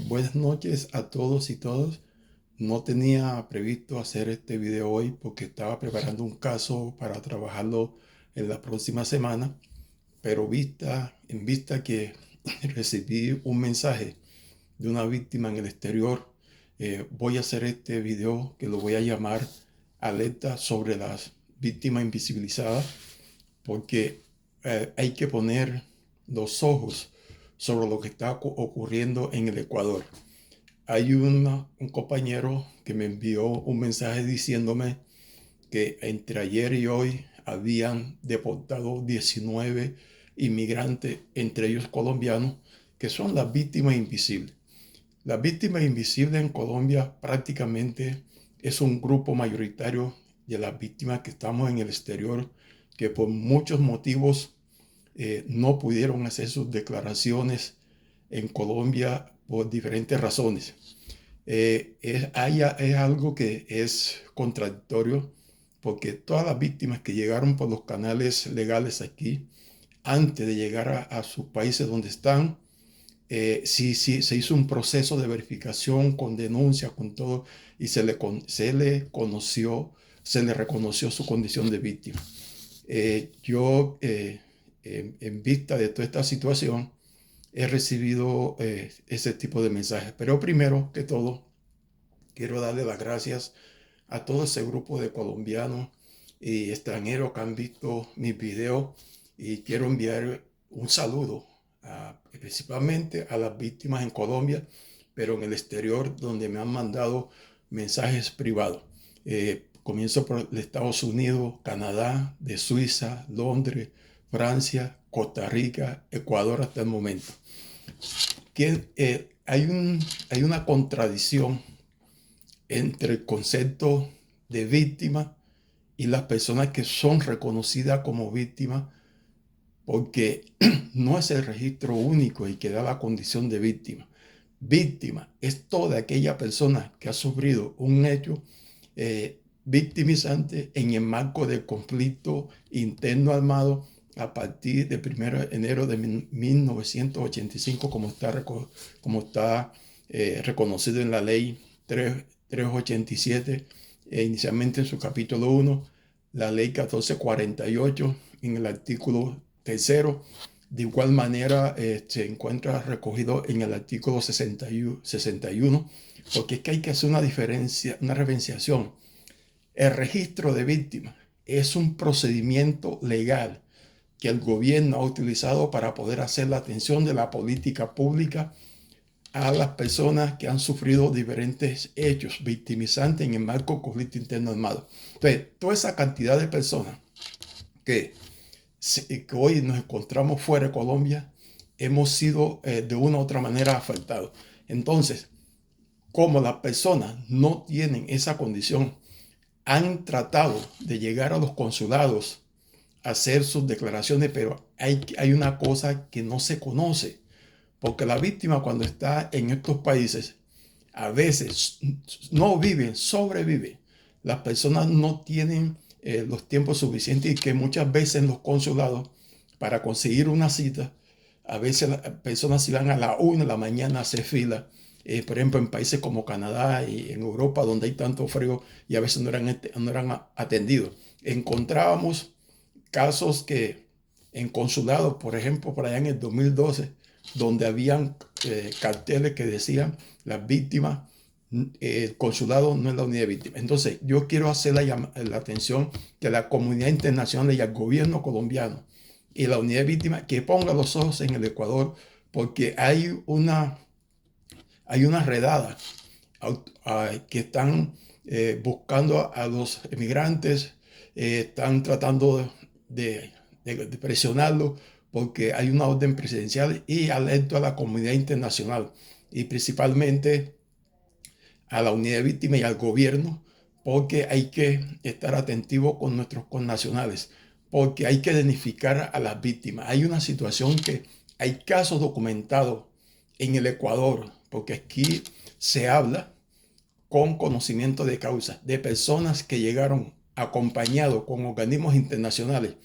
Buenas noches a todos y todas. No tenía previsto hacer este video hoy porque estaba preparando un caso para trabajarlo en la próxima semana, pero en vista que recibí un mensaje de una víctima en el exterior, voy a hacer este video que lo voy a llamar Alerta sobre las víctimas invisibilizadas, porque hay que poner los ojos sobre lo que está ocurriendo en el Ecuador. Hay un compañero que me envió un mensaje diciéndome que entre ayer y hoy habían deportado 19 inmigrantes, entre ellos colombianos, que son las víctimas invisibles. Las víctimas invisibles en Colombia prácticamente es un grupo mayoritario de las víctimas que estamos en el exterior, que por muchos motivos no pudieron hacer sus declaraciones en Colombia por diferentes razones. Es algo que es contradictorio, porque todas las víctimas que llegaron por los canales legales aquí, antes de llegar a sus países donde están, sí, se hizo un proceso de verificación con denuncia, con todo, y se le reconoció su condición de víctima. En vista de toda esta situación, he recibido ese tipo de mensajes. Pero primero que todo, quiero darle las gracias a todo ese grupo de colombianos y extranjeros que han visto mis videos, y quiero enviar un saludo principalmente a las víctimas en Colombia, pero en el exterior, donde me han mandado mensajes privados. Comienzo por Estados Unidos, Canadá, de Suiza, Londres, Francia, Costa Rica, Ecuador hasta el momento. Hay una contradicción entre el concepto de víctima y las personas que son reconocidas como víctimas, porque no es el registro único y que da la condición de víctima. Víctima es toda aquella persona que ha sufrido un hecho victimizante en el marco del conflicto interno armado a partir del 1 de enero de 1985, como está reconocido en la ley 387, inicialmente en su capítulo 1, la ley 1448 en el artículo tercero. De igual manera, se encuentra recogido en el artículo 61, porque es que hay que hacer una diferencia, una diferenciación. El registro de víctimas es un procedimiento legal que el gobierno ha utilizado para poder hacer la atención de la política pública a las personas que han sufrido diferentes hechos victimizantes en el marco del conflicto interno armado. Entonces, toda esa cantidad de personas que hoy nos encontramos fuera de Colombia, hemos sido de una u otra manera afectados. Entonces, como las personas no tienen esa condición, han tratado de llegar a los consulados a hacer sus declaraciones, pero hay una cosa que no se conoce, porque la víctima, cuando está en estos países, a veces no viven, sobreviven. Las personas no tienen los tiempos suficientes, y que muchas veces en los consulados, para conseguir una cita, a veces las personas se van a la 1 de la mañana a hacer fila. Por ejemplo, en países como Canadá y en Europa, donde hay tanto frío, y a veces no eran atendidos. Encontrábamos casos que en consulados, por ejemplo, por allá en el 2012, donde habían carteles que decían las víctimas, el consulado no es la unidad de víctimas. Entonces, yo quiero hacer la atención que la comunidad internacional y el gobierno colombiano y la unidad de víctimas, que ponga los ojos en el Ecuador, porque hay una redada que están buscando a los emigrantes, están tratando de presionarlo, porque hay una orden presidencial, y alerto a la comunidad internacional y principalmente a la unidad de víctimas y al gobierno, porque hay que estar atentivo con nuestros connacionales, porque hay que identificar a las víctimas. Hay una situación que hay casos documentados en el Ecuador, porque aquí se habla con conocimiento de causa de personas que llegaron acompañados con organismos internacionales.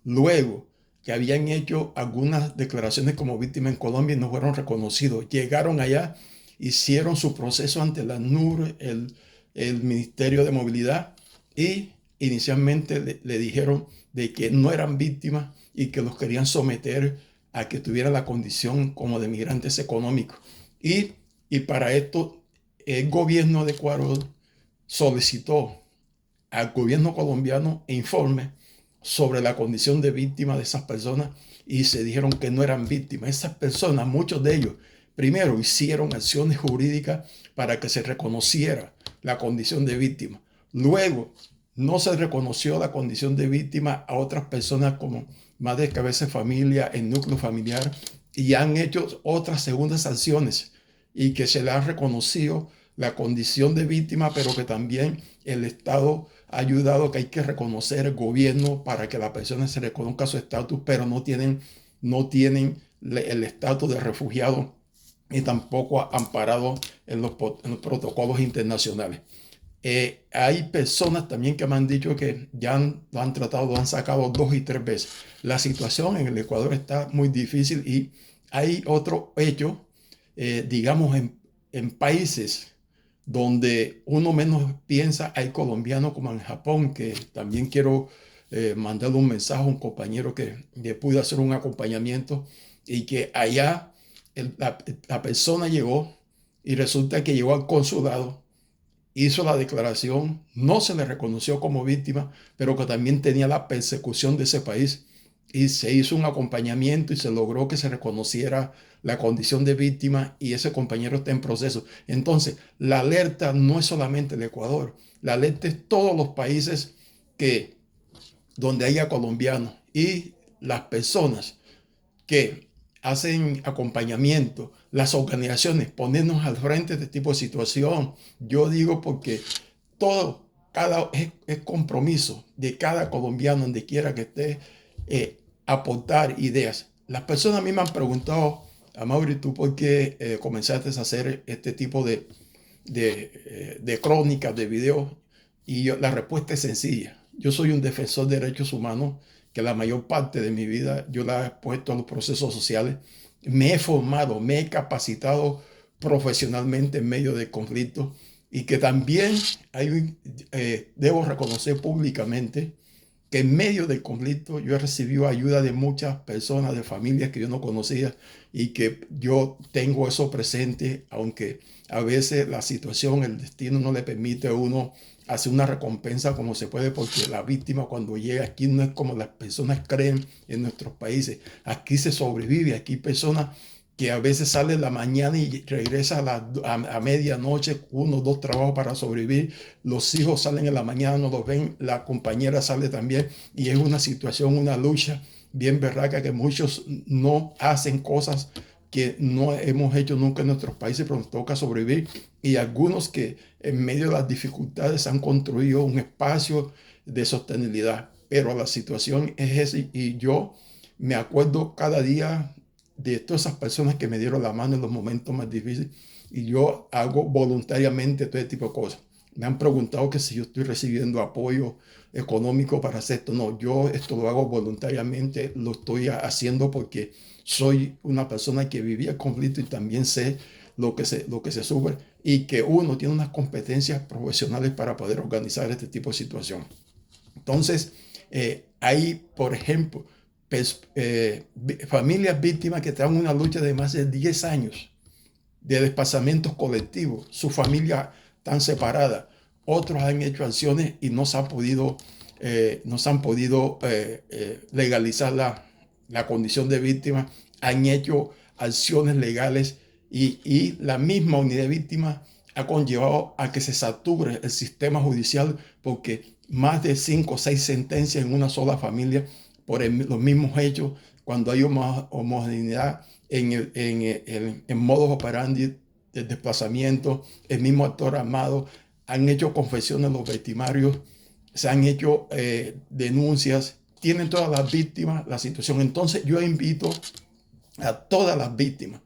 Luego que habían hecho algunas declaraciones como víctimas en Colombia y no fueron reconocidos. Llegaron allá, hicieron su proceso ante la NUR, el Ministerio de Movilidad, y inicialmente le dijeron de que no eran víctimas y que los querían someter a que tuvieran la condición como de migrantes económicos. Y para esto el gobierno de Ecuador solicitó al gobierno colombiano informe sobre la condición de víctima de esas personas y se dijeron que no eran víctimas. Esas personas, muchos de ellos, primero hicieron acciones jurídicas para que se reconociera la condición de víctima. Luego, no se reconoció la condición de víctima a otras personas como madres, cabeza de familia, el núcleo familiar, y han hecho otras segundas acciones y que se le ha reconocido la condición de víctima, pero que también el Estado ha ayudado, que hay que reconocer el gobierno para que la persona se reconozca su estatus, pero no tienen el estatus de refugiado y tampoco amparado en los protocolos internacionales. Hay personas también que me han dicho que ya lo han tratado, lo han sacado 2 y 3 veces. La situación en el Ecuador está muy difícil y hay otro hecho, digamos, en países donde uno menos piensa, hay colombianos como en Japón, que también quiero mandarle un mensaje a un compañero que le pude hacer un acompañamiento y que allá la persona llegó y resulta que llegó al consulado, hizo la declaración, no se le reconoció como víctima, pero que también tenía la persecución de ese país y se hizo un acompañamiento y se logró que se reconociera la condición de víctima y ese compañero está en proceso. Entonces, la alerta no es solamente el Ecuador, la alerta es todos los países que, donde haya colombianos y las personas que hacen acompañamiento, las organizaciones, ponernos al frente de este tipo de situación. Yo digo porque todo, es compromiso de cada colombiano, donde quiera que esté, aportar ideas. Las personas a mí me han preguntado, a Mauri, ¿tú por qué comenzaste a hacer este tipo de crónicas, de videos? Y la respuesta es sencilla. Yo soy un defensor de derechos humanos que la mayor parte de mi vida yo la he puesto a los procesos sociales. Me he formado, me he capacitado profesionalmente en medio de conflictos y que también debo reconocer públicamente que en medio del conflicto yo he recibido ayuda de muchas personas, de familias que yo no conocía y que yo tengo eso presente, aunque a veces la situación, el destino no le permite a uno hacer una recompensa como se puede, porque la víctima cuando llega aquí no es como las personas creen en nuestros países. Aquí se sobrevive, aquí hay personas que a veces sale en la mañana y regresa a medianoche, 1 o 2 trabajos para sobrevivir. Los hijos salen en la mañana, no los ven, la compañera sale también y es una situación, una lucha bien berraca que muchos no hacen cosas que no hemos hecho nunca en nuestros países, pero nos toca sobrevivir. Y algunos que en medio de las dificultades han construido un espacio de sostenibilidad. Pero la situación es esa y yo me acuerdo cada día de todas esas personas que me dieron la mano en los momentos más difíciles y yo hago voluntariamente todo este tipo de cosas. Me han preguntado que si yo estoy recibiendo apoyo económico para hacer esto. No, yo esto lo hago voluntariamente, lo estoy haciendo porque soy una persona que vivía el conflicto y también sé lo que se sufre y que uno tiene unas competencias profesionales para poder organizar este tipo de situación. Entonces, hay, por ejemplo, familias víctimas que están en una lucha de más de 10 años de desplazamientos colectivos. Su familia están separada. Otros han hecho acciones y no se han podido legalizar la condición de víctima. Han hecho acciones legales y la misma unidad de víctimas ha conllevado a que se sature el sistema judicial porque más de 5 o 6 sentencias en una sola familia por los mismos hechos, cuando hay homogeneidad en modos operandi del desplazamiento, el mismo actor armado, han hecho confesiones los victimarios, se han hecho denuncias, tienen todas las víctimas la situación. Entonces yo invito a todas las víctimas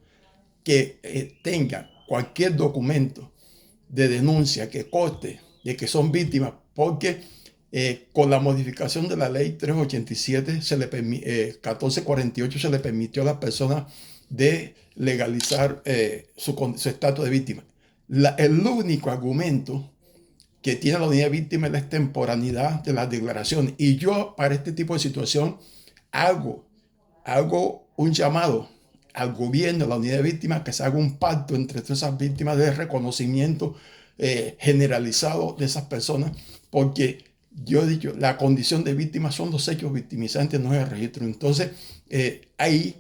que tengan cualquier documento de denuncia que conste de que son víctimas, porque Con la modificación de la ley 387, 1448, se le permitió a las personas de legalizar su estatus de víctima. El único argumento que tiene la unidad de víctima es la extemporaneidad de las declaraciones. Y yo, para este tipo de situación, hago, hago un llamado al gobierno, a la unidad de víctimas, que se haga un pacto entre todas esas víctimas de reconocimiento generalizado de esas personas, porque yo he dicho, la condición de víctima son los hechos victimizantes, no es el registro. Entonces, hay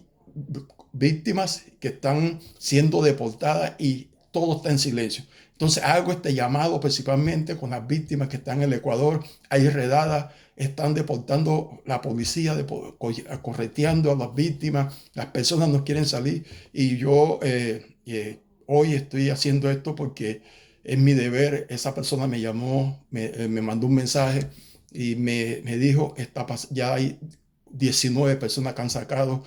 víctimas que están siendo deportadas y todo está en silencio. Entonces hago este llamado principalmente con las víctimas que están en el Ecuador. Hay redadas, están deportando la policía, correteando a las víctimas. Las personas no quieren salir y yo hoy estoy haciendo esto porque es mi deber. Esa persona me llamó, me mandó un mensaje y me dijo, ya hay 19 personas que han sacado.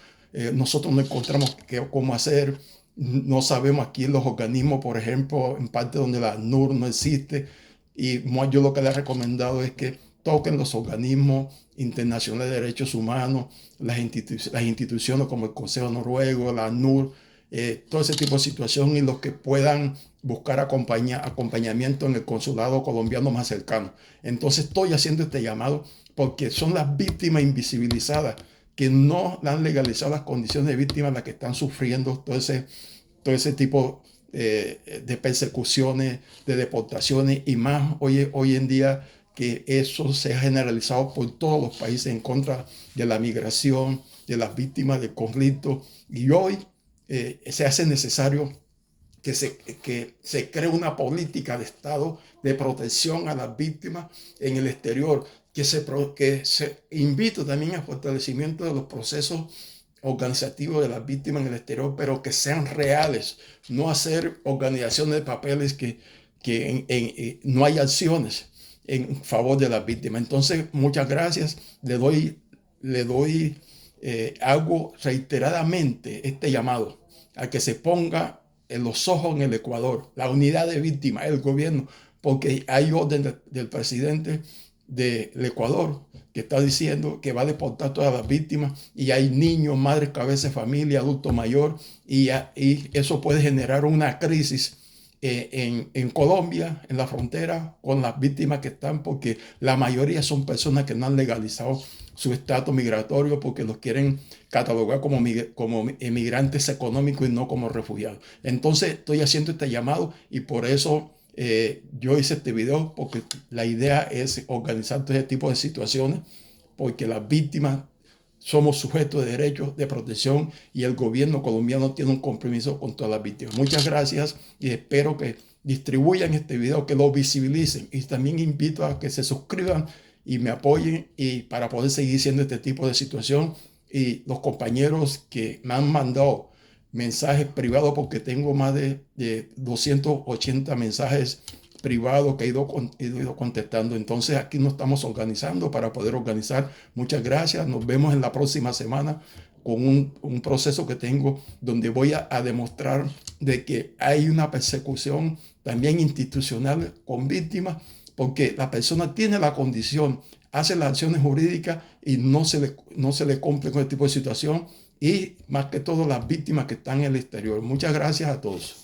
Nosotros no encontramos cómo hacer. No sabemos aquí los organismos, por ejemplo, en parte donde la NUR no existe. Y yo lo que le he recomendado es que toquen los organismos internacionales de derechos humanos, las instituciones como el Consejo Noruego, la NUR, todo ese tipo de situación, y los que puedan buscar acompañamiento en el consulado colombiano más cercano. Entonces estoy haciendo este llamado porque son las víctimas invisibilizadas que no han legalizado las condiciones de víctimas las que están sufriendo todo ese tipo de persecuciones, de deportaciones, y más hoy en día que eso se ha generalizado por todos los países en contra de la migración, de las víctimas del conflicto. Y hoy se hace necesario que se cree una política de Estado de protección a las víctimas en el exterior, que se invite también al fortalecimiento de los procesos organizativos de las víctimas en el exterior, pero que sean reales, no hacer organizaciones de papeles que no hay acciones en favor de las víctimas. Entonces, muchas gracias. Hago reiteradamente este llamado a que se ponga en los ojos en el Ecuador, la unidad de víctimas, el gobierno, porque hay orden del presidente del Ecuador que está diciendo que va a deportar todas las víctimas, y hay niños, madres, cabezas de familia, adulto mayor, y eso puede generar una crisis en Colombia, en la frontera, con las víctimas que están, porque la mayoría son personas que no han legalizado su estatus migratorio porque los quieren catalogar como emigrantes económicos y no como refugiados. Entonces estoy haciendo este llamado, y por eso yo hice este video, porque la idea es organizar todo ese tipo de situaciones, porque las víctimas somos sujetos de derechos de protección y el gobierno colombiano tiene un compromiso con todas las víctimas. Muchas gracias y espero que distribuyan este video, que lo visibilicen, y también invito a que se suscriban y me apoyen y para poder seguir siendo este tipo de situación. Y los compañeros que me han mandado mensajes privados, porque tengo más de 280 mensajes privados que he ido contestando. Entonces aquí nos estamos organizando para poder organizar. Muchas gracias. Nos vemos en la próxima semana con un proceso que tengo donde voy a demostrar de que hay una persecución también institucional con víctimas, porque la persona tiene la condición, hace las acciones jurídicas y no se le cumple con este tipo de situación, y más que todo las víctimas que están en el exterior. Muchas gracias a todos.